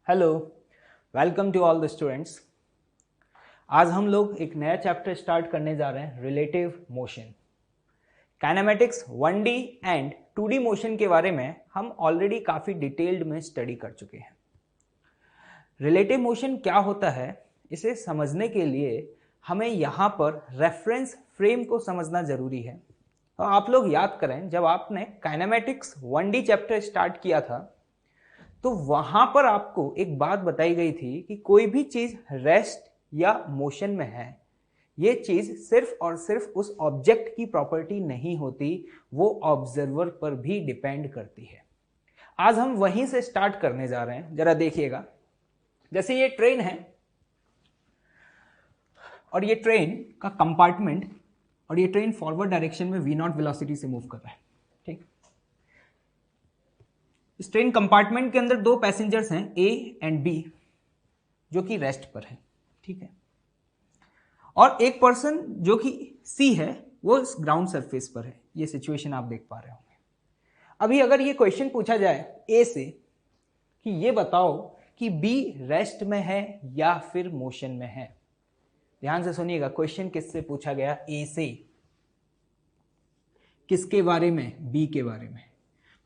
Hello, welcome to all the students. आज हम लोग एक नया चैप्टर स्टार्ट करने जा रहे हैं, relative motion. Kinematics 1D and 2D motion के बारे में हम ऑलरेडी काफ़ी डिटेल्ड में स्टडी कर चुके हैं। रिलेटिव मोशन क्या होता है, इसे समझने के लिए हमें यहाँ पर रेफरेंस फ्रेम को समझना ज़रूरी है। तो आप लोग याद करें, जब आपने काइनेमेटिक्स 1D चैप्टर स्टार्ट किया था तो वहां पर आपको एक बात बताई गई थी कि कोई भी चीज रेस्ट या मोशन में है, ये चीज सिर्फ और सिर्फ उस ऑब्जेक्ट की प्रॉपर्टी नहीं होती, वो ऑब्जर्वर पर भी डिपेंड करती है। आज हम वहीं से स्टार्ट करने जा रहे हैं। जरा देखिएगा, जैसे ये ट्रेन है और ये ट्रेन का कंपार्टमेंट, और ये ट्रेन फॉरवर्ड डायरेक्शन में v0 वेलोसिटी से मूव कर रहा है। ठीक, इस ट्रेन कंपार्टमेंट के अंदर दो पैसेंजर्स हैं ए एंड बी, जो कि रेस्ट पर है। ठीक है, और एक पर्सन जो कि सी है, वो इस ग्राउंड सरफेस पर है। ये सिचुएशन आप देख पा रहे होंगे। अभी अगर ये क्वेश्चन पूछा जाए ए से कि ये बताओ कि बी रेस्ट में है या फिर मोशन में है, ध्यान से सुनिएगा। क्वेश्चन किससे पूछा गया? ए से। किसके बारे में? बी के बारे में।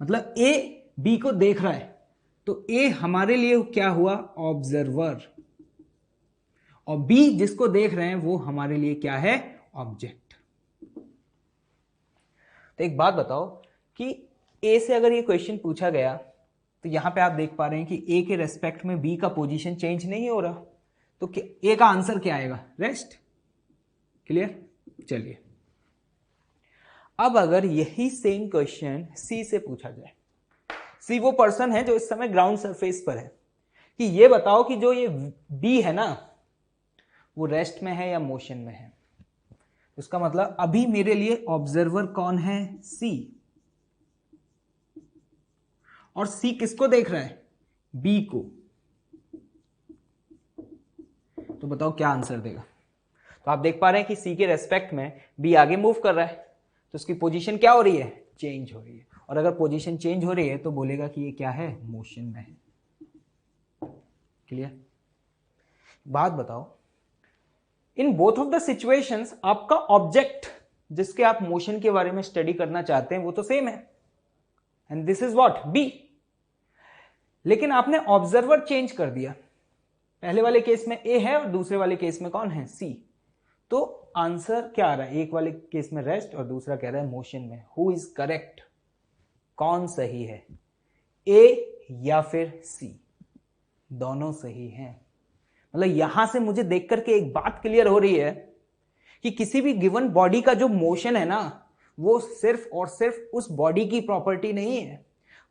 मतलब ए बी को देख रहा है, तो ए हमारे लिए क्या हुआ? ऑब्जर्वर। और बी जिसको देख रहे हैं वो हमारे लिए क्या है? ऑब्जेक्ट। तो एक बात बताओ कि ए से अगर ये क्वेश्चन पूछा गया तो यहां पे आप देख पा रहे हैं कि ए के रेस्पेक्ट में बी का पोजीशन चेंज नहीं हो रहा, तो ए का आंसर क्या आएगा? रेस्ट। क्लियर? चलिए, अब अगर यही सेम क्वेश्चन सी से पूछा जाए, सी वो पर्सन है जो इस समय ग्राउंड सरफेस पर है, कि ये बताओ कि जो ये बी है ना, वो रेस्ट में है या मोशन में है। उसका मतलब अभी मेरे लिए ऑब्जर्वर कौन है? सी। और सी किसको देख रहा है? बी को। तो बताओ क्या आंसर देगा? तो आप देख पा रहे हैं कि सी के रेस्पेक्ट में बी आगे मूव कर रहा है, तो उसकी पोजीशन क्या हो रही है? चेंज हो रही है। और अगर पोजीशन चेंज हो रही है तो बोलेगा कि ये क्या है? मोशन में है। क्लियर? बात बताओ, in both of the situations आपका ऑब्जेक्ट जिसके आप मोशन के बारे में स्टडी करना चाहते हैं वो तो सेम है, and this is what? B. लेकिन आपने ऑब्जर्वर चेंज कर दिया। पहले वाले केस में ए है और दूसरे वाले केस में कौन है? सी। तो आंसर क्या आ रहा है? एक वाले केस में रेस्ट और दूसरा कह रहा है मोशन में। Who is correct? कौन सही है? ए या फिर सी? दोनों सही हैं। मतलब यहां से मुझे देख करके एक बात क्लियर हो रही है कि किसी भी गिवन बॉडी का जो मोशन है ना, वो सिर्फ और सिर्फ उस बॉडी की प्रॉपर्टी नहीं है,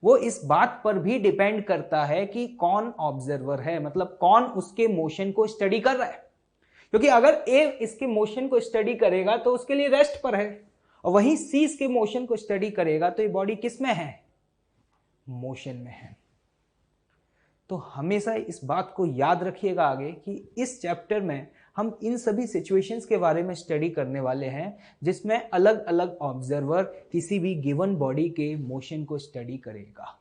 वो इस बात पर भी डिपेंड करता है कि कौन ऑब्जर्वर है, मतलब कौन उसके मोशन को स्टडी कर रहा है। क्योंकि अगर ए इसके मोशन को स्टडी करेगा तो उसके लिए रेस्ट पर है, और वहीं सी इसके मोशन को स्टडी करेगा तो ये बॉडी किस में है? मोशन में है। तो हमेशा इस बात को याद रखिएगा आगे कि इस चैप्टर में हम इन सभी सिचुएशंस के बारे में स्टडी करने वाले हैं जिसमें अलग अलग ऑब्जर्वर किसी भी गिवन बॉडी के मोशन को स्टडी करेगा।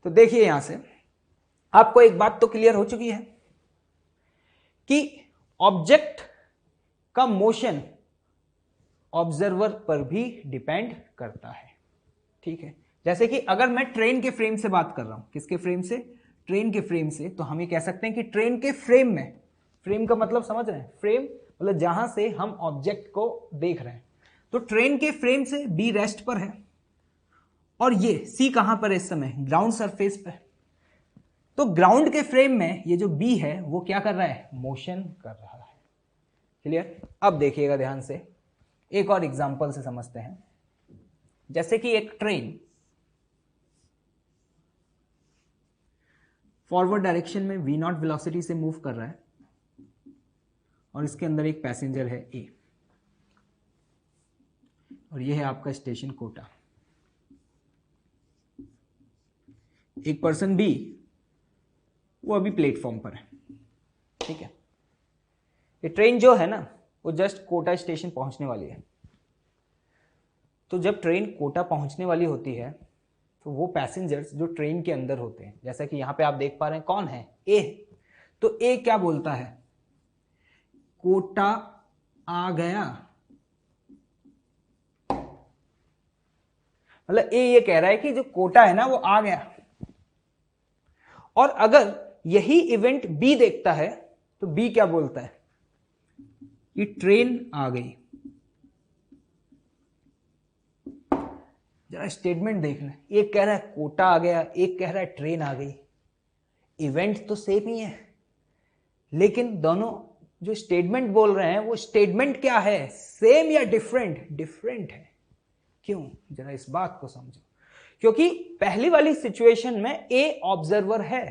तो देखिए, यहां से आपको एक बात तो क्लियर हो चुकी है कि ऑब्जेक्ट का मोशन ऑब्जर्वर पर भी डिपेंड करता है। ठीक है, जैसे कि अगर मैं ट्रेन के फ्रेम से बात कर रहा हूं, किसके फ्रेम से? ट्रेन के फ्रेम से, तो हम ये कह सकते हैं कि ट्रेन के फ्रेम में, फ्रेम का मतलब समझ रहे हैं? फ्रेम मतलब जहां से हम ऑब्जेक्ट को देख रहे हैं। तो ट्रेन के फ्रेम से बी रेस्ट पर है और ये सी कहां पर है इस समय? ग्राउंड सरफेस पर। तो ग्राउंड के फ्रेम में ये जो बी है वो क्या कर रहा है? मोशन कर रहा है। क्लियर? अब देखिएगा ध्यान से, एक और एग्जांपल से समझते हैं। जैसे कि एक ट्रेन फॉरवर्ड डायरेक्शन में v0 वेलोसिटी से मूव कर रहा है और इसके अंदर एक पैसेंजर है ए, और ये है आपका स्टेशन कोटा। एक पर्सन बी, वो अभी प्लेटफॉर्म पर है। ठीक है, ये ट्रेन जो है ना, वो जस्ट कोटा स्टेशन पहुंचने वाली है। तो जब ट्रेन कोटा पहुंचने वाली होती है तो वो पैसेंजर्स जो ट्रेन के अंदर होते हैं, जैसा कि यहां पे आप देख पा रहे हैं कौन है, ए। तो ए क्या बोलता है, कोटा आ गया, मतलब ए ये कह रहा है कि जो कोटा है ना वो आ गया। और अगर यही इवेंट बी देखता है तो बी क्या बोलता है कि ट्रेन आ गई। जरा स्टेटमेंट देखना, एक कह रहा है कोटा आ गया, एक कह रहा है ट्रेन आ गई। इवेंट तो सेम ही है, लेकिन दोनों जो स्टेटमेंट बोल रहे हैं वो स्टेटमेंट क्या है, सेम या डिफरेंट? डिफरेंट है। क्यों? जरा इस बात को समझो। क्योंकि पहली वाली सिचुएशन में ए ऑब्जर्वर है,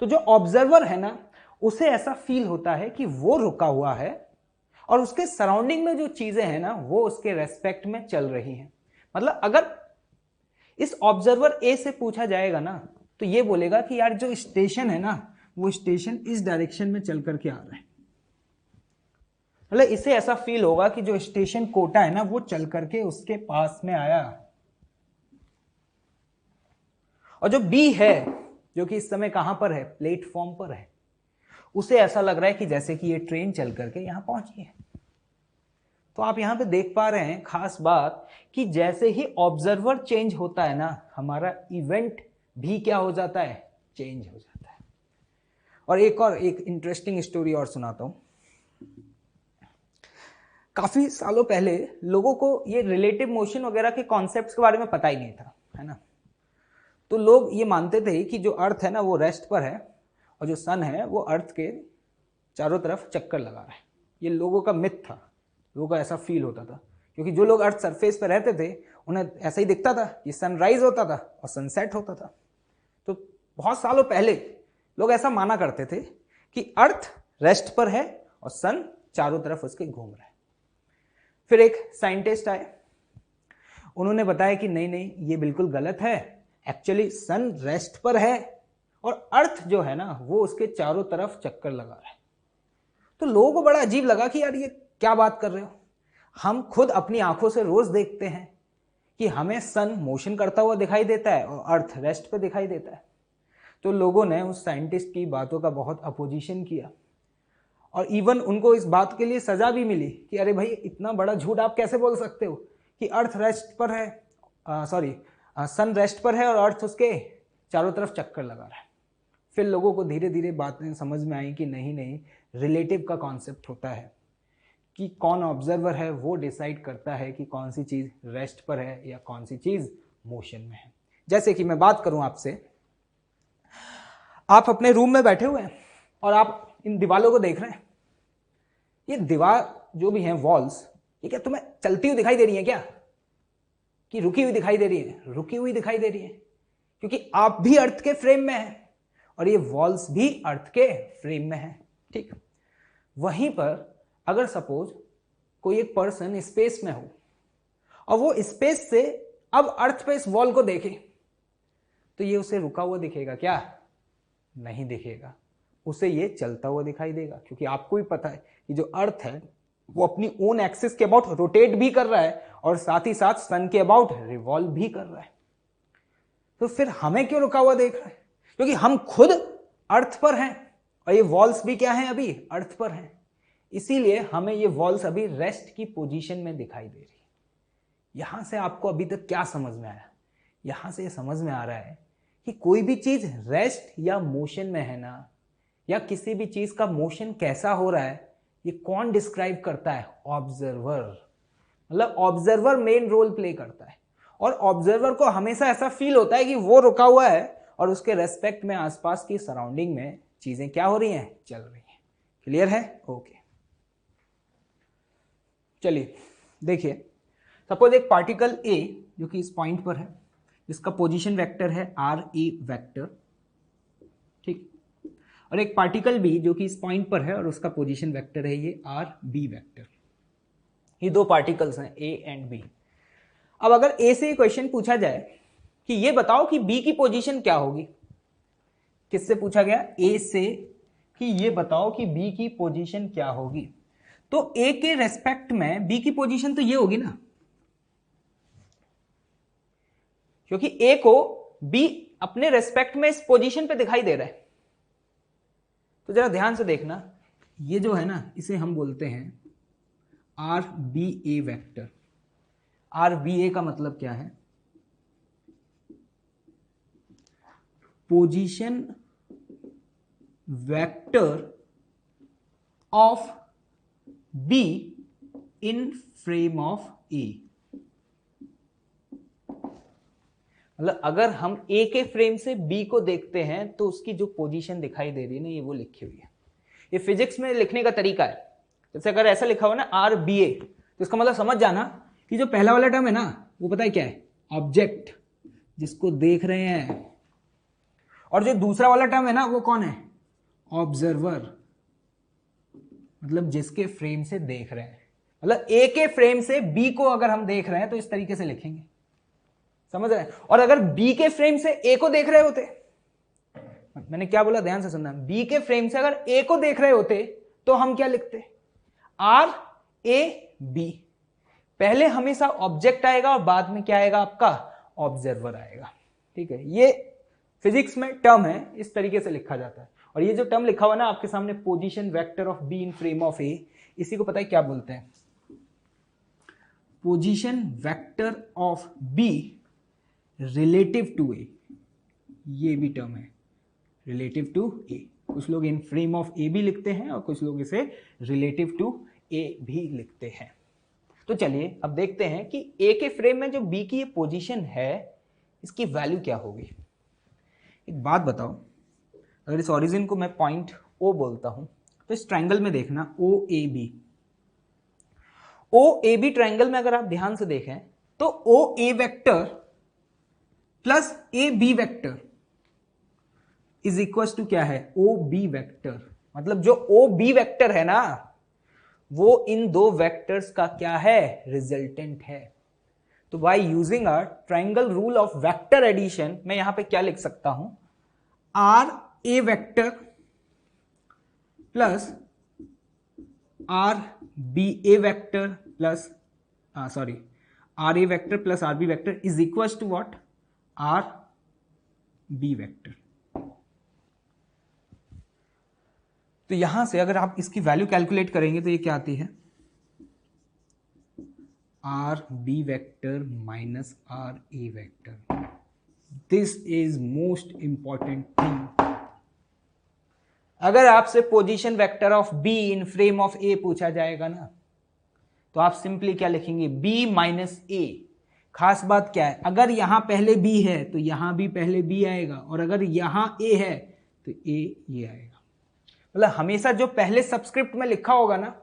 तो जो ऑब्जर्वर है ना उसे ऐसा फील होता है कि वो रुका हुआ है और उसके सराउंडिंग में जो चीजें हैं ना वो उसके रेस्पेक्ट में चल रही हैं। मतलब अगर इस ऑब्जर्वर ए से पूछा जाएगा ना तो ये बोलेगा कि यार जो स्टेशन है ना वो स्टेशन इस डायरेक्शन में चल करके आ रहा है। मतलब इसे ऐसा फील होगा कि जो स्टेशन कोटा है ना वो चल करके उसके पास में आया। और जो बी है जो कि इस समय कहां पर है, प्लेटफॉर्म पर है, उसे ऐसा लग रहा है कि जैसे कि ये ट्रेन चल करके यहां पहुंची है। तो आप यहां पे देख पा रहे हैं खास बात कि जैसे ही ऑब्जर्वर चेंज होता है ना हमारा इवेंट भी क्या हो जाता है, चेंज हो जाता है। और एक इंटरेस्टिंग स्टोरी और सुनाता हूं। काफी सालों पहले लोगों को ये रिलेटिव मोशन वगैरह के कॉन्सेप्ट्स के बारे में पता ही नहीं था, है ना। तो लोग ये मानते थे कि जो अर्थ है ना वो रेस्ट पर है और जो सन है वो अर्थ के चारों तरफ चक्कर लगा रहा है। ये लोगों का मिथ था, लोगों को ऐसा फील होता था, क्योंकि जो लोग अर्थ सरफेस पर रहते थे उन्हें ऐसा ही दिखता था कि सनराइज होता था और सनसेट होता था। तो बहुत सालों पहले लोग ऐसा माना करते थे कि अर्थ रेस्ट पर है और सन चारों तरफ उसके घूम रहा है। फिर एक साइंटिस्ट आए, उन्होंने बताया कि नहीं नहीं ये बिल्कुल गलत है, एक्चुअली सन रेस्ट पर है और अर्थ जो है ना वो उसके चारों तरफ चक्कर लगा रहा है। तो लोगों को बड़ा अजीब लगा कि यार ये क्या बात कर रहे हो, हम खुद अपनी आंखों से रोज देखते हैं कि हमें सन मोशन करता हुआ दिखाई देता है और अर्थ रेस्ट पर दिखाई देता है। तो लोगों ने उस साइंटिस्ट की बातों का बहुत अपोजिशन किया और इवन उनको इस बात के लिए सजा भी मिली कि अरे भाई इतना बड़ा झूठ आप कैसे बोल सकते हो कि अर्थ रेस्ट पर है, सन रेस्ट पर है और अर्थ उसके चारों तरफ चक्कर लगा रहा है। फिर लोगों को धीरे धीरे बातें समझ में आई कि नहीं नहीं, रिलेटिव का कॉन्सेप्ट होता है कि कौन ऑब्जर्वर है वो डिसाइड करता है कि कौन सी चीज रेस्ट पर है या कौन सी चीज मोशन में है। जैसे कि मैं बात करूं आपसे, आप अपने रूम में बैठे हुए हैं और आप इन दीवारों को देख रहे हैं। ये दीवार जो भी हैं वॉल्स, ये क्या तुम्हें चलती हुई दिखाई दे रही है क्या, कि रुकी हुई दिखाई दे रही है? रुकी हुई दिखाई दे रही है क्योंकि आप भी अर्थ के फ्रेम में हैं और ये वॉल्स भी अर्थ के फ्रेम में हैं। ठीक, वहीं पर अगर सपोज कोई एक पर्सन स्पेस में हो और वो स्पेस से अब अर्थ पे इस वॉल को देखे तो ये उसे रुका हुआ दिखेगा क्या? नहीं दिखेगा, उसे ये चलता हुआ दिखाई देगा, क्योंकि आपको भी पता है कि जो अर्थ है वो अपनी ओन एक्सिस के अबाउट रोटेट भी कर रहा है और साथ ही साथ सन के अबाउट रिवॉल्व भी कर रहा है। तो फिर हमें क्यों रुका हुआ देख रहा है? क्योंकि हम खुद अर्थ पर हैं और ये वॉल्स भी क्या हैं, अभी अर्थ पर हैं। इसीलिए हमें ये वॉल्स अभी रेस्ट की पोजीशन में दिखाई दे रही है। यहां से आपको अभी तक क्या समझ में आया? यहां से ये समझ में आ रहा है कि कोई भी चीज रेस्ट या मोशन में है ना, या किसी भी चीज का मोशन कैसा हो रहा है ये कौन डिस्क्राइब करता है? ऑब्जर्वर। मतलब ऑब्जर्वर मेन रोल प्ले करता है और ऑब्जर्वर को हमेशा ऐसा फील होता है कि वो रुका हुआ है और उसके रेस्पेक्ट में आसपास की सराउंडिंग में चीजें क्या हो रही हैं, चल रही हैं। क्लियर है? ओके, चलिए देखिए, सपोज एक पार्टिकल ए जो कि इस पॉइंट पर है, जिसका पोजीशन वेक्टर है आर ए वेक्टर, ठीक, और एक पार्टिकल बी जो कि इस पॉइंट पर है और उसका पोजीशन वेक्टर है ये आर बी वेक्टर। ये दो पार्टिकल्स हैं ए एंड बी। अब अगर ए से क्वेश्चन पूछा जाए कि ये बताओ कि बी की पोजीशन क्या होगी, किससे पूछा गया? ए से, कि ये बताओ कि बी की पोजीशन क्या होगी, तो ए के रेस्पेक्ट में बी की पोजीशन तो ये होगी ना, क्योंकि ए को बी अपने रेस्पेक्ट में इस पोजीशन पे दिखाई दे रहा है। तो जरा ध्यान से देखना, ये जो है ना इसे हम बोलते हैं R B A vector. R B A का मतलब क्या है? Position vector of B in frame of A. मतलब अगर हम ए के फ्रेम से बी को देखते हैं तो उसकी जो पोजीशन दिखाई दे रही है ना, ये वो लिखी हुई है। ये फिजिक्स में लिखने का तरीका है। जैसे अगर ऐसा लिखा हुआ ना आर बी ए, तो इसका मतलब समझ जाना कि जो पहला वाला टर्म है ना वो पता है क्या है? ऑब्जेक्ट, जिसको देख रहे हैं। और जो दूसरा वाला टर्म है ना वो कौन है? ऑब्जर्वर, मतलब जिसके फ्रेम से देख रहे हैं। मतलब ए के फ्रेम से बी को अगर हम देख रहे हैं तो इस तरीके से लिखेंगे, समझ रहे हैं? और अगर बी के फ्रेम से ए को देख रहे होते, मैंने क्या बोला ध्यान से सुनना, बी के फ्रेम से अगर ए को देख रहे होते तो हम क्या लिखते? R A B. पहले हमेशा ऑब्जेक्ट आएगा और बाद में क्या आएगा? आपका ऑब्जर्वर आएगा। ठीक है, ये फिजिक्स में टर्म है, इस तरीके से लिखा जाता है। और ये जो टर्म लिखा हुआ ना आपके सामने, position vector of B in frame of A, इसी को पता है क्या बोलते हैं? Position vector of B relative to A. ये भी टर्म है, रिलेटिव टू ए। कुछ लोग इन फ्रेम ऑफ ए भी लिखते हैं और कुछ लोग इसे रिलेटिव टू ए भी लिखते हैं। तो चलिए अब देखते हैं कि ए के फ्रेम में जो बी की ये पोजीशन है इसकी वैल्यू क्या होगी। एक बात बताओ, अगर इस ओरिजिन को मैं पॉइंट ओ बोलता हूं तो इस ट्रायंगल में देखना O A B. O A B triangle में अगर आप ध्यान से देखें तो O A vector plus A B vector is equal to क्या है? O B vector. मतलब जो ओ बी वेक्टर है ना वो इन दो वेक्टर्स का क्या है? रिजल्टेंट है। तो by using a triangle rule of vector addition मैं यहां पे क्या लिख सकता हूं? R A vector plus R B A vector plus R A vector plus R B vector is equal to what? R B vector. तो यहां से अगर आप इसकी वैल्यू कैलकुलेट करेंगे तो ये क्या आती है? R B vector minus R A vector. This is most important thing. अगर आपसे position vector of B in frame of A पूछा जाएगा ना तो आप सिंपली क्या लिखेंगे? B minus A. खास बात क्या है, अगर यहां पहले बी है तो यहां भी पहले बी आएगा, और अगर यहां ए है तो ए ये आएगा। मतलब हमेशा जो पहले सबस्क्रिप्ट में लिखा होगा ना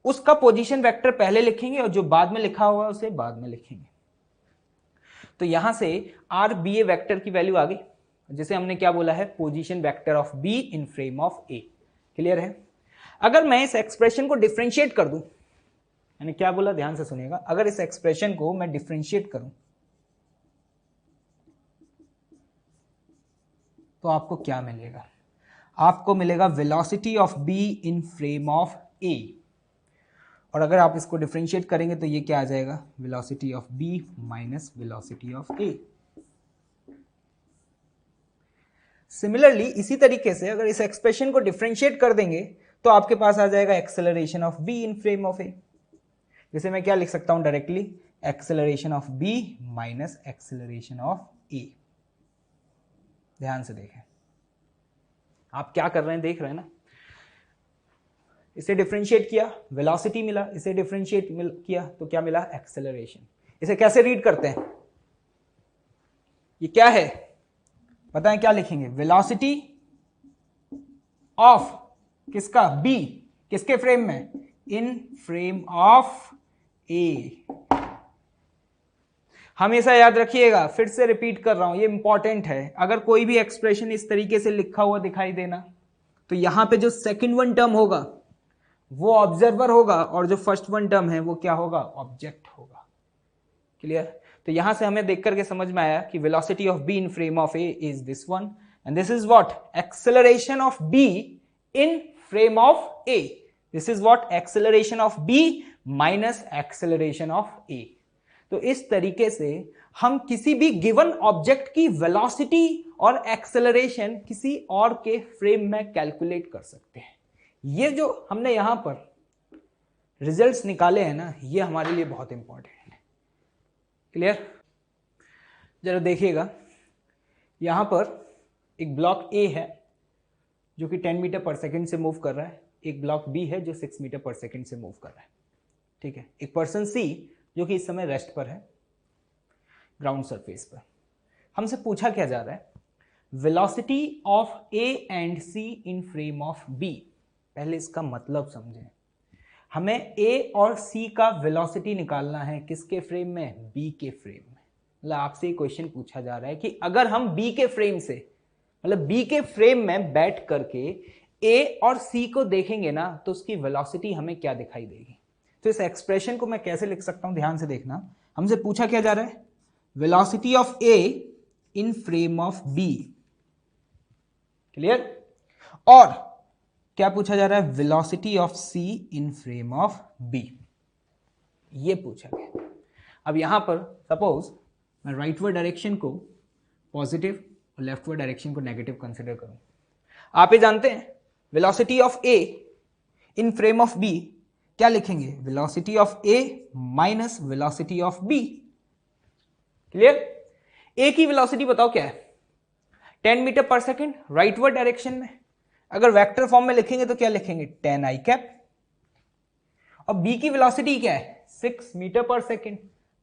उसका पोजीशन वेक्टर पहले लिखेंगे और जो बाद में लिखा होगा उसे बाद में लिखेंगे। तो यहां से आर बी ए वेक्टर की वैल्यू आ गई, जिसे हमने क्या बोला है? Position vector of B in frame of A. Clear है? अगर मैं इस एक्सप्रेशन को डिफरेंशिएट कर दूं, मैंने क्या बोला ध्यान से सुनिएगा, अगर इस एक्सप्रेशन को मैं डिफरेंशिएट करूं तो आपको क्या मिलेगा? आपको मिलेगा velocity of B in frame of A. और अगर आप इसको डिफरेंशिएट करेंगे तो ये क्या आ जाएगा? Velocity of B minus velocity of A. Similarly इसी तरीके से अगर इस एक्सप्रेशन को डिफरेंशिएट कर देंगे तो आपके पास आ जाएगा acceleration of B in frame of A. जिसे मैं क्या लिख सकता हूं directly? Acceleration of B minus acceleration of A. ध्यान से देखें आप क्या कर रहे हैं, देख रहे हैं ना? इसे डिफरेंशिएट किया, वेलोसिटी मिला, इसे डिफरेंशिएट किया तो क्या मिला? एक्सेलरेशन। इसे कैसे रीड करते हैं? ये क्या है पता है? क्या लिखेंगे? वेलोसिटी ऑफ किसका? बी। किसके फ्रेम में? इन फ्रेम ऑफ ए। हमेशा याद रखिएगा, फिर से रिपीट कर रहा हूं, ये इंपॉर्टेंट है। अगर कोई भी एक्सप्रेशन इस तरीके से लिखा हुआ दिखाई देना तो यहां पे जो सेकंड वन टर्म होगा वो ऑब्जर्वर होगा और जो फर्स्ट वन टर्म है वो क्या होगा? ऑब्जेक्ट होगा। क्लियर? तो यहां से हमें देख करके समझ में आया कि velocity of B in frame of A is this one and this is what? Acceleration of B in frame of A. This is what? Acceleration of B minus acceleration of A. तो इस तरीके से हम किसी भी given object की velocity और acceleration किसी और के फ्रेम में कैलकुलेट कर सकते हैं। ये जो हमने यहां पर रिजल्ट्स निकाले हैं ना, ये हमारे लिए बहुत इंपॉर्टेंट है। क्लियर? जरा देखिएगा, यहां पर एक ब्लॉक ए है जो कि 10 मीटर पर सेकेंड से मूव कर रहा है, एक ब्लॉक बी है जो 6 मीटर पर सेकेंड से मूव कर रहा है। ठीक है, एक पर्सन सी जो कि इस समय रेस्ट पर है ग्राउंड सरफेस पर। हमसे पूछा क्या जा रहा है, velocity of A and C in frame of B. पहले इसका मतलब समझें, हमें ए और सी का वेलोसिटी निकालना है, किसके फ्रेम में? बी के फ्रेम में। मतलब आपसे क्वेश्चन पूछा जा रहा है कि अगर हम बी के फ्रेम से, मतलब बी के फ्रेम में बैठ करके ए और सी को देखेंगे ना, तो उसकी वेलोसिटी हमें क्या दिखाई देगी। तो इस एक्सप्रेशन को मैं कैसे लिख सकता हूं, ध्यान से देखना। हमसे पूछा क्या जा रहा है, velocity of A in frame of B. Clear? और क्या पूछा जा रहा है, velocity of C in frame of B, ये पूछा गया। अब यहां पर सपोज मैं राइटवर्ड डायरेक्शन को पॉजिटिव और लेफ्टवर्ड डायरेक्शन को नेगेटिव कंसिडर करूं। आप ये जानते हैं velocity of A in frame of B क्या लिखेंगे, velocity of A minus velocity of B. Clear? A की वेलोसिटी बताओ क्या है, 10 metre per second rightward direction में। अगर वेक्टर फॉर्म में लिखेंगे तो क्या लिखेंगे, 10 आई कैप। और बी की वेलोसिटी क्या है, 6 मीटर पर सेकेंड,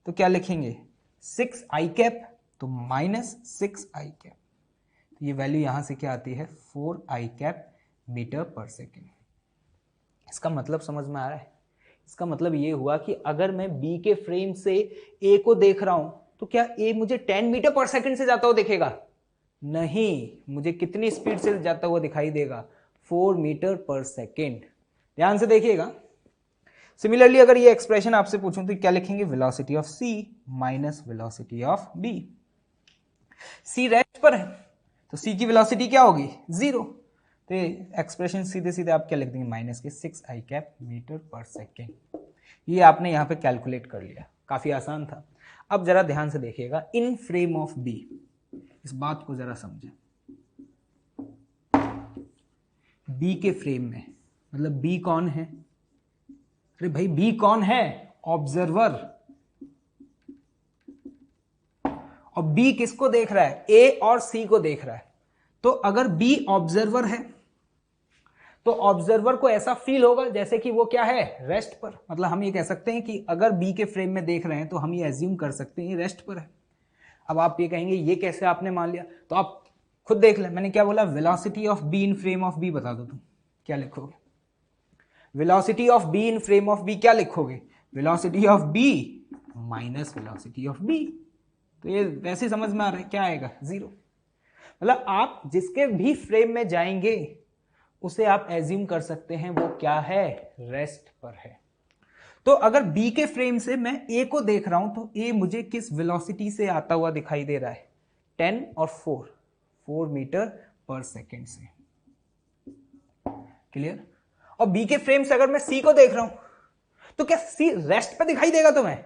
तो क्या लिखेंगे, 6 आई कैप, तो माइनस 6 आई कैप। तो ये वैल्यू यहां से क्या आती है, 4 आई कैप मीटर पर सेकेंड। इसका मतलब समझ में आ रहा है? इसका मतलब ये हुआ कि अगर मैं बी के फ्रेम से ए को देख रहा हूं तो क्या ए मुझे 10 मीटर पर सेकेंड से जाता हुआ दिखेगा? नहीं, मुझे कितनी स्पीड से जाता हुआ दिखाई देगा, 4 मीटर पर सेकेंड। ध्यान से देखिएगा। सिमिलरली अगर ये एक्सप्रेशन आपसे पूछूं तो क्या लिखेंगे, velocity of C minus velocity of B. C rest पर है तो सी की वेलोसिटी क्या होगी, 0। तो एक्सप्रेशन सीधे सीधे आप क्या लिख देंगे, माइनस के 6 आई कैप मीटर पर सेकेंड। ये आपने यहां पे कैलकुलेट कर लिया, काफी आसान था। अब जरा ध्यान से देखिएगा, इन फ्रेम ऑफ बी, इस बात को जरा समझें। बी के फ्रेम में, मतलब बी कौन है, अरे भाई बी कौन है, ऑब्जर्वर। और बी किसको देख रहा है, ए और सी को देख रहा है। तो अगर बी ऑब्जर्वर है तो ऑब्जर्वर को ऐसा फील होगा जैसे कि वो क्या है, रेस्ट पर। मतलब हम ये कह सकते हैं कि अगर बी के फ्रेम में देख रहे हैं तो हम ये एज्यूम कर सकते हैं ये रेस्ट पर है। अब आप ये कहेंगे ये कैसे आपने मान लिया, तो आप खुद देख लें। मैंने क्या बोला, velocity of B in frame of B बता दो तुम क्या लिखोगे, velocity of B in frame of B क्या लिखोगे, velocity of B minus velocity of B. तो ये वैसे समझ में आ रहा है क्या आएगा, 0। मतलब आप जिसके भी फ्रेम में जाएंगे उसे आप एज्यूम कर सकते हैं वो क्या है, रेस्ट पर है। तो अगर बी के फ्रेम से मैं ए को देख रहा हूं तो ए मुझे किस वेलोसिटी से आता हुआ दिखाई दे रहा है, 10 और 4 मीटर पर सेकेंड से। क्लियर? और बी के फ्रेम से अगर मैं सी को देख रहा हूं तो क्या सी रेस्ट पे दिखाई देगा तुम्हें?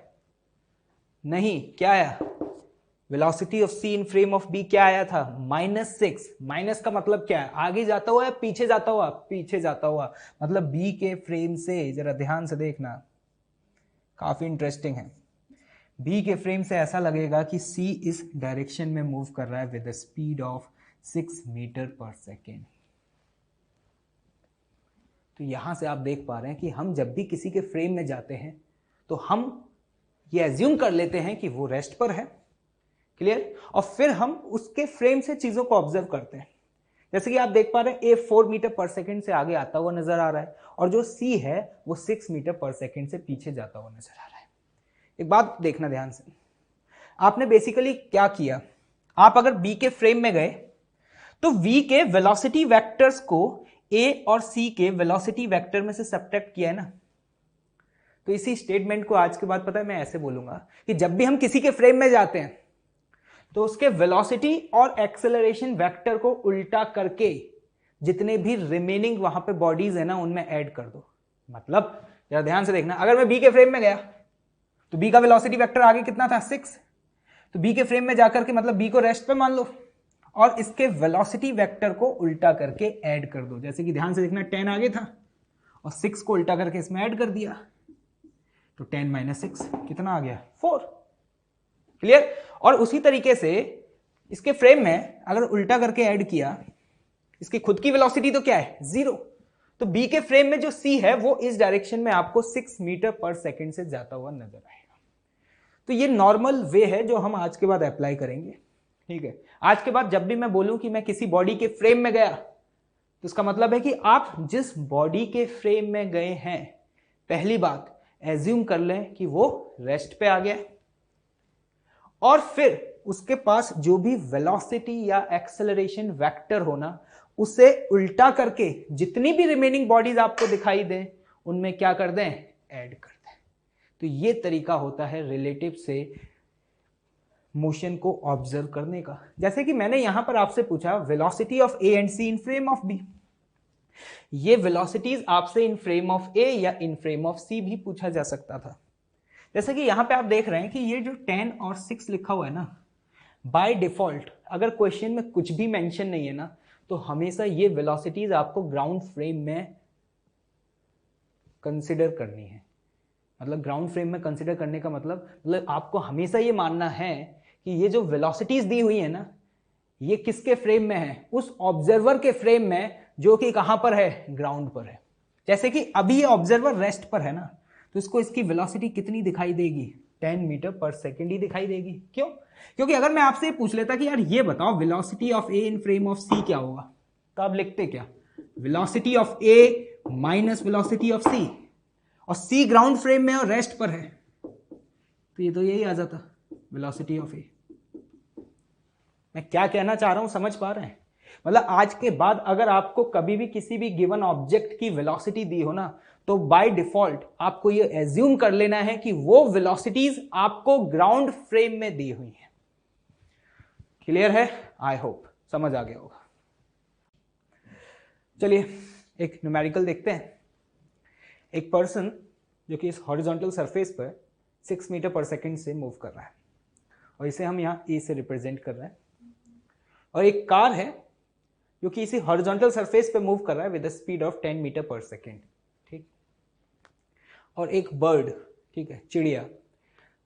नहीं, क्या आया, velocity of C in frame of B क्या आया था, -6। माइनस का मतलब क्या है, आगे जाता हुआ या पीछे जाता हुआ, पीछे जाता हुआ। मतलब बी के फ्रेम से, जरा ध्यान से देखना, काफी इंटरेस्टिंग है। बी के फ्रेम से ऐसा लगेगा कि सी इस डायरेक्शन में मूव कर रहा है with the speed of 6 metre per second. तो यहां से आप देख पा रहे हैं कि हम जब भी किसी के फ्रेम में जाते हैं तो हम ये एज्यूम कर लेते हैं कि वो रेस्ट पर है। क्लियर? और फिर हम उसके फ्रेम से चीजों को ऑब्जर्व करते हैं। जैसे कि आप देख पा रहे हैं ए 4 मीटर पर सेकेंड से आगे आता हुआ नजर आ रहा है और जो सी है वो 6 मीटर पर सेकेंड से पीछे जाता हुआ नजर आ रहा है। एक बात देखना ध्यान से, आपने बेसिकली क्या किया, आप अगर बी के फ्रेम में गए तो वी के वेलोसिटी वेक्टर्स को ए और सी के वेलोसिटी वेक्टर में से सब्ट्रैक्ट किया है ना। तो इसी स्टेटमेंट को आज के बाद पता है मैं ऐसे बोलूंगा कि जब भी हम किसी के फ्रेम में जाते हैं तो उसके वेलोसिटी और एक्सेलरेशन वेक्टर को उल्टा करके जितने भी रिमेनिंग वहां पे बॉडीज है ना उनमें ऐड कर दो। मतलब जरा ध्यान से देखना, अगर मैं बी के फ्रेम में गया तो बी का वेलोसिटी वेक्टर आगे कितना था, 6। तो बी के फ्रेम में जाकर के मतलब बी को रेस्ट पे मान लो और इसके वेलोसिटी वेक्टर को उल्टा करके ऐड कर दो। जैसे कि ध्यान से देखना 10 आगे था और 6 को उल्टा करके इसमें ऐड कर दिया, तो 10 माइनस 6 कितना आ गया 4। क्लियर। और उसी तरीके से इसके फ्रेम में अगर उल्टा करके ऐड किया, इसकी खुद की वेलोसिटी तो क्या है 0, तो बी के फ्रेम में जो सी है वो इस डायरेक्शन में आपको 6 मीटर पर सेकंड से जाता हुआ नजर आएगा। तो ये नॉर्मल वे है जो हम आज के बाद अप्लाई करेंगे। ठीक है, आज के बाद जब भी मैं बोलूं कि मैं किसी बॉडी के फ्रेम में गया, तो इसका मतलब है कि आप जिस बॉडी के फ्रेम में गए हैं, पहली बात एज्यूम कर लें कि वो रेस्ट पे आ गया और फिर उसके पास जो भी वेलोसिटी या एक्सेलरेशन वेक्टर होना, उसे उल्टा करके जितनी भी रिमेनिंग बॉडीज आपको दिखाई दें उनमें क्या कर दें, ऐड कर दें। तो ये तरीका होता है रिलेटिव से मोशन को ऑब्जर्व करने का। जैसे कि मैंने यहां पर आपसे पूछा velocity of A and C in frame of B, ये वेलोसिटीज आपसे इन फ्रेम ऑफ ए या इन फ्रेम ऑफ सी भी पूछा जा सकता था। जैसे कि यहां पे आप देख रहे हैं कि ये जो 10 और 6 लिखा हुआ है ना, बाय डिफॉल्ट अगर क्वेश्चन में कुछ भी मेंशन नहीं है ना, तो हमेशा ये वेलोसिटीज आपको ग्राउंड फ्रेम में कंसिडर करनी है। मतलब ग्राउंड फ्रेम में कंसिडर करने का मतलब आपको हमेशा ये मानना है कि ये जो वेलोसिटीज दी हुई है ना, ये किसके फ्रेम में है, उस ऑब्जर्वर के फ्रेम में, जो कि कहां पर है, ग्राउंड पर है। जैसे कि अभी ये ऑब्जर्वर रेस्ट पर है ना, तो इसको इसकी वेलोसिटी कितनी दिखाई देगी, 10 मीटर पर सेकेंड ही दिखाई देगी। क्यों? क्योंकि अगर मैं आपसे पूछ लेता कि यार ये बताओ velocity of A in frame of C क्या होगा, तो आप लिखते क्या, velocity of A minus velocity of C, और सी ग्राउंड फ्रेम में और रेस्ट पर है, तो ये तो यही आ जाता वेलोसिटी ऑफ ए। मैं क्या कहना चाह रहा हूं समझ पा रहे हैं? मतलब आज के बाद अगर आपको कभी भी किसी भी गिवन ऑब्जेक्ट की वेलोसिटी दी हो ना, तो बाय डिफॉल्ट आपको ये एज्यूम कर लेना है कि वो वेलोसिटीज आपको ग्राउंड फ्रेम में दी हुई हैं। क्लियर है? आई होप समझ आ गया होगा। चलिए एक न्यूमेरिकल देखते हैं। एक पर्सन जो कि इस हॉरिजॉन्टल सरफेस पर 6 मीटर पर सेकंड से मूव कर रहा है, और इसे हम यहाँ ए से रिप्रेजेंट कर रहे हैं, और एक कार है जो कि इसी हॉरिजॉन्टल सरफेस पे मूव कर रहा है with the speed of 10 metre per second. ठीक, और एक बर्ड, ठीक है, चिड़िया,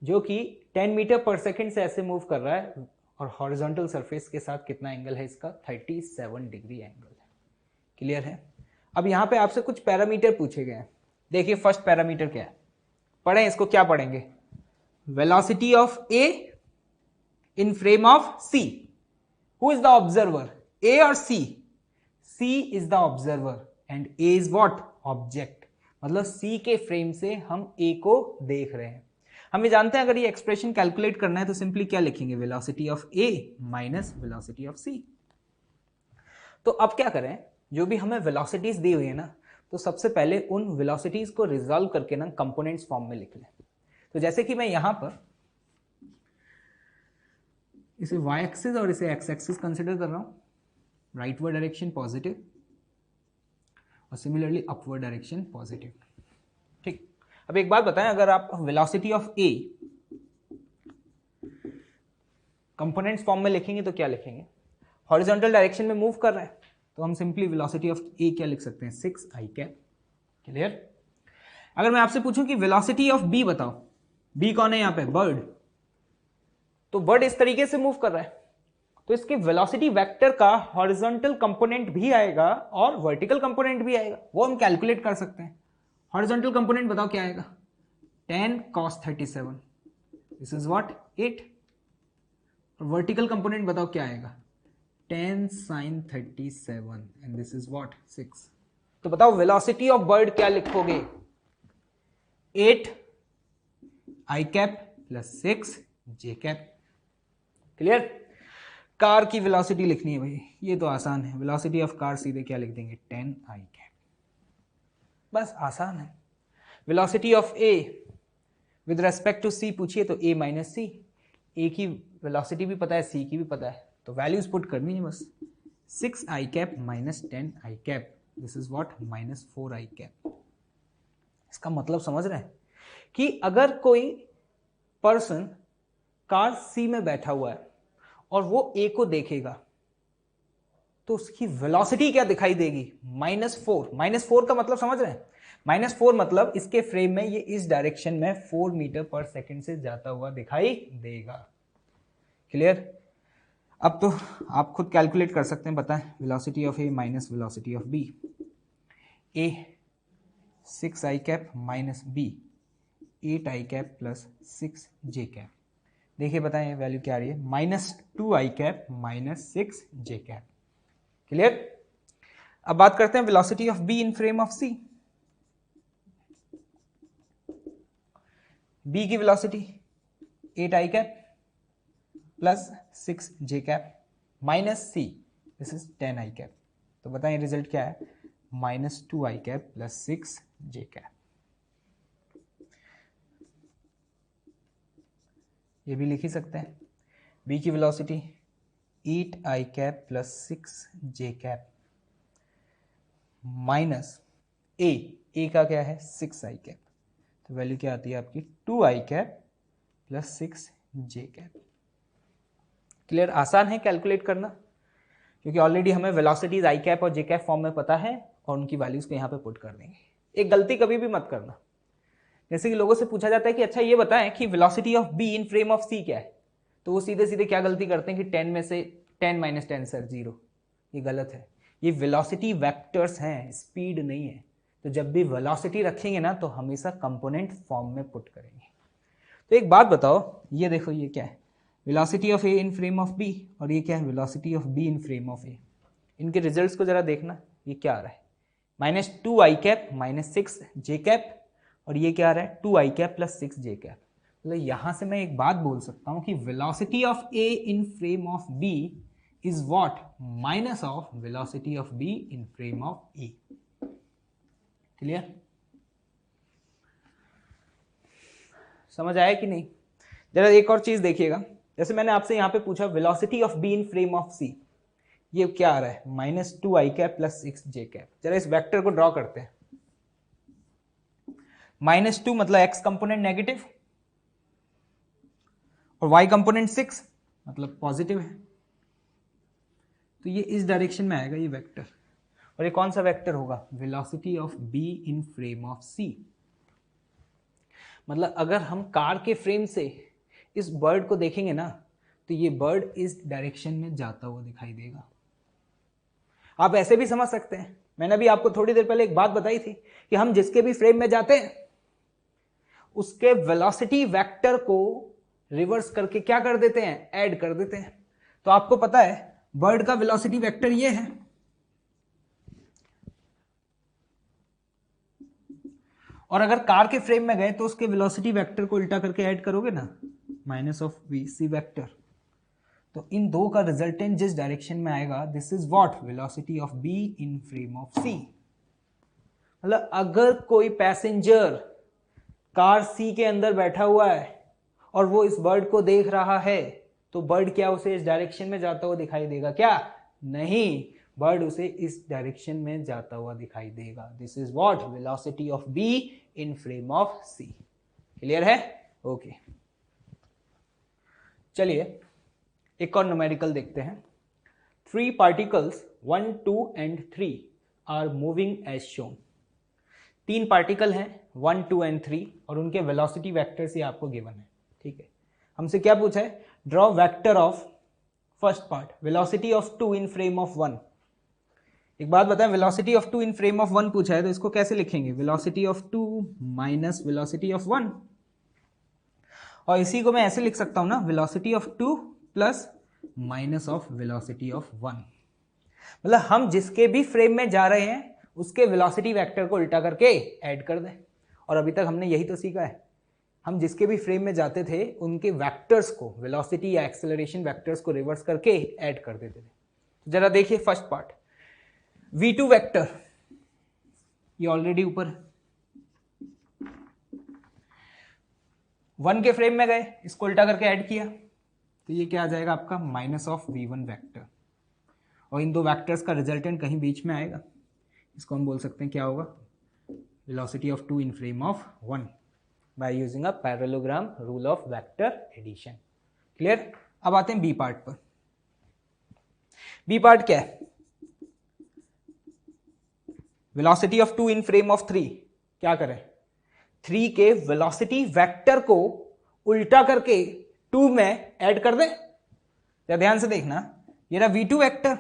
जो कि 10 मीटर पर सेकंड से ऐसे मूव कर रहा है, और हॉरिजॉन्टल सरफेस के साथ कितना एंगल है इसका, 37 डिग्री एंगल है। क्लियर है? अब यहाँ पे आपसे कुछ पैरामीटर पूछे गए हैं। देखिए फर्स्ट पैरामीटर क्या है, पढ़ें इसको, क्या पढ़ेंगे, velocity of A in frame of C. Who is the observer, A और C? C is the observer and A is what, object. मतलब सी के फ्रेम से हम ए को देख रहे हैं। हमें जानते हैं अगर ये एक्सप्रेशन कैलकुलेट करना है तो सिंपली क्या लिखेंगे, velocity of A minus velocity of C. तो अब क्या करें, जो भी हमें वेलोसिटीज दी हुई है ना, तो सबसे पहले उन वेलोसिटीज को रिजॉल्व करके ना कंपोनेंट्स फॉर्म में लिख लें। तो जैसे कि मैं यहां पर इसे y एक्सिस और इसे x एक्सिस कंसिडर कर रहा हूं, राइटवर्ड डायरेक्शन पॉजिटिव और सिमिलरली अपवर्ड डायरेक्शन पॉजिटिव। ठीक, अब एक बात बताएं, अगर आप velocity of a components form में लिखेंगे तो क्या लिखेंगे, हॉरिजॉन्टल डायरेक्शन में मूव कर रहा है, तो हम सिंपली वेलोसिटी ऑफ ए क्या लिख सकते हैं, 6i कैप। क्लियर? अगर मैं आपसे पूछूं कि वेलोसिटी ऑफ बी बताओ, बी कौन है यहाँ पे, बर्ड, तो बर्ड इस तरीके से मूव कर रहा है, तो इसके वेलोसिटी वेक्टर का हॉरिजॉन्टल कंपोनेंट भी आएगा और वर्टिकल कंपोनेंट भी आएगा, वो हम कैलकुलेट कर सकते हैं। हॉरिजॉन्टल कंपोनेंट बताओ क्या आएगा, 10 cos 37, दिस इज व्हाट 8, और वर्टिकल कंपोनेंट बताओ क्या आएगा, 10 sin 37 and this is what 6। तो बताओ वेलोसिटी ऑफ बर्ड क्या लिखोगे, 8i cap plus 6j cap. Clear? Car की वेलोसिटी लिखनी है भाई, ये तो आसान है, वेलोसिटी ऑफ कार सीधे क्या लिख देंगे, 10i कैप, बस आसान है। Velocity of A with respect to C पूछिए तो a माइनस सी, ए की वेलोसिटी भी पता है, सी की भी पता है, तो वैल्यूज पुट करनी है बस, 6i cap minus 10i cap, this is what minus 4i cap. इसका मतलब समझ रहे हैं कि अगर कोई पर्सन कार सी में बैठा हुआ है और वो ए को देखेगा, तो उसकी वेलोसिटी क्या दिखाई देगी? -4। -4 का मतलब समझ रहे हैं? -4 मतलब इसके फ्रेम में ये इस डायरेक्शन में 4 मीटर पर सेकेंड से जाता हुआ दिखाई देगा। क्लियर? अब तो आप खुद कैलकुलेट कर सकते हैं, बताएं velocity of A minus velocity of B. A 6i cap minus B 8i cap plus 6j cap. देखिए बताएं वैल्यू क्या आ रही है? -2i cap minus 6j cap. Clear? अब बात करते हैं velocity of B in frame of C. B की velocity 8i cap plus 6j cap minus C, this is 10i cap. तो बताएं रिजल्ट क्या है? -2i cap plus 6j cap. ये भी लिख ही सकते हैं। बी की velocity 8i cap plus 6j cap minus A का क्या है? 6i cap. तो वैल्यू क्या आती है आपकी? 2i cap plus 6j cap. Clear? आसान है कैलकुलेट करना, क्योंकि ऑलरेडी हमें वेलोसिटीज आई कैप और जे कैप फॉर्म में पता है और उनकी वैल्यूज को यहाँ पे पुट कर देंगे। एक गलती कभी भी मत करना, जैसे कि लोगों से पूछा जाता है कि अच्छा ये बताएं कि velocity of B in frame of C क्या है, तो वो सीधे सीधे क्या गलती करते हैं कि 10 में से 10 माइनस 10 सर 0। ये गलत है। ये वेलोसिटी वेक्टर्स हैं, स्पीड नहीं है। तो जब भी वेलोसिटी रखेंगे ना तो हमेशा कंपोनेंट फॉर्म में पुट करेंगे। तो एक बात बताओ, ये देखो ये क्या है? Velocity of A in frame of B, और ये क्या है? Velocity of B in frame of A. इनके रिजल्ट्स को जरा देखना, ये क्या आ रहा है? -2i cap minus 6j cap, और ये क्या आ रहा है? 2i cap plus 6j cap. मतलब यहां से मैं एक बात बोल सकता हूं कि velocity of A in frame of B is what? Minus of velocity of B in frame of A. Clear? समझ आया कि नहीं? जरा एक और चीज देखिएगा, जैसे मैंने आपसे यहां पे पूछा velocity of B in frame of C, ये क्या आ रहा है? -2i cap plus 6j cap. जरा इस वेक्टर को ड्रॉ करते हैं। -2 मतलब x कंपोनेंट नेगेटिव और y कंपोनेंट 6 मतलब पॉजिटिव है, तो ये इस डायरेक्शन में आएगा ये वेक्टर। और ये कौन सा वेक्टर होगा? Velocity of B in frame of C. मतलब अगर हम कार के फ्रेम से इस बर्ड को देखेंगे ना, तो ये बर्ड इस डायरेक्शन में जाता हुआ दिखाई देगा। आप ऐसे भी समझ सकते हैं, मैंने भी आपको थोड़ी देर पहले एक बात बताई थी कि हम जिसके भी फ्रेम में जाते हैं उसके वेलोसिटी वेक्टर को रिवर्स करके क्या कर देते हैं? ऐड कर देते हैं। तो आपको पता है बर्ड का वेलोसिटी वेक्टर ये है, और अगर कार के फ्रेम में गए तो उसके वेलोसिटी वेक्टर को उल्टा करके ऐड करोगे ना, minus of V C vector, तो इन दो का रिजल्टेंट जिस डायरेक्शन में आएगा, this is what? Velocity of B in frame of C. मतलब अगर कोई पैसेंजर कार सी के अंदर बैठा हुआ है और वो इस बर्ड को देख रहा है, तो बर्ड क्या उसे इस डायरेक्शन में जाता हुआ दिखाई देगा? क्या नहीं, बर्ड उसे इस डायरेक्शन में जाता हुआ दिखाई देगा। This is what? Velocity of B in frame of C. Clear है? ओके, चलिए एक और न्यूमेरिकल देखते हैं। 3 particles 1, 2 and 3 are moving as shown. 3 particle हैं 1, 2 and 3 और उनके वेलोसिटी वेक्टर्स ही आपको गिवन है। ठीक है, हमसे क्या पूछा है? Draw vector of first part velocity of 2 in frame of 1। एक बात बताएं, velocity of 2 in frame of 1 पूछा है तो इसको कैसे लिखेंगे? Velocity of 2 minus velocity of 1, और इसी को मैं ऐसे लिख सकता हूं ना, velocity of 2 plus minus of velocity of 1। मतलब हम जिसके भी फ्रेम में जा रहे हैं उसके वेलोसिटी वेक्टर को उल्टा करके ऐड कर दें। और अभी तक हमने यही तो सीखा है, हम जिसके भी फ्रेम में जाते थे उनके वेक्टर्स को, वेलोसिटी या एक्सेलरेशन वेक्टर्स को रिवर्स करके ऐड कर देते थे। तो जरा देखिए फर्स्ट पार्ट, v2 वेक्टर ये ऑलरेडी ऊपर 1 के फ्रेम में गए, इसको उल्टा करके ऐड किया, तो ये क्या आ जाएगा आपका? Minus of v1 vector. और इन दो वेक्टर्स का रिजल्टेंट कहीं बीच में आएगा, इसको हम बोल सकते हैं क्या होगा? Velocity of 2 in frame of 1 by using a parallelogram rule of vector addition. Clear? अब आते हैं बी पार्ट पर। बी पार्ट क्या है? Velocity of 2 in frame of 3। क्या करें? 3 के वेलोसिटी वेक्टर को उल्टा करके 2 में ऐड कर दें। या ध्यान से देखना, ये रहा v2 वेक्टर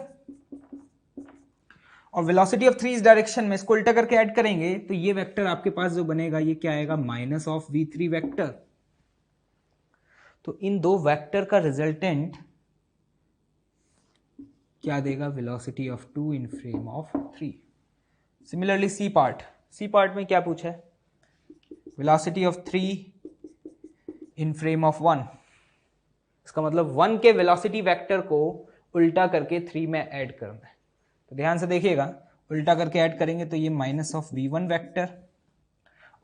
और वेलोसिटी ऑफ 3 इस डायरेक्शन में, इसको उल्टा करके ऐड करेंगे तो ये वेक्टर आपके पास जो बनेगा ये क्या आएगा? Minus of v3 vector. तो इन दो वेक्टर का रिजल्टेंट क्या देगा? Velocity of 2 in frame of 3। Similarly C part में क्या पूछा है? Velocity of 3 in frame of 1। इसका मतलब 1 के वेलोसिटी वेक्टर को उल्टा करके 3 में ऐड करना है। तो ध्यान से देखिएगा, उल्टा करके ऐड करेंगे तो ये माइनस ऑफ v1 वेक्टर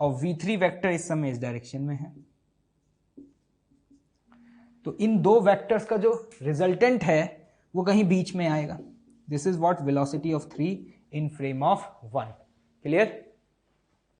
और v3 वेक्टर इस समय इस डायरेक्शन में है। तो इन दो वेक्टर्स का जो रिजल्टेंट है वो कहीं बीच में आएगा। This is what velocity of 3 in frame of 1। Clear?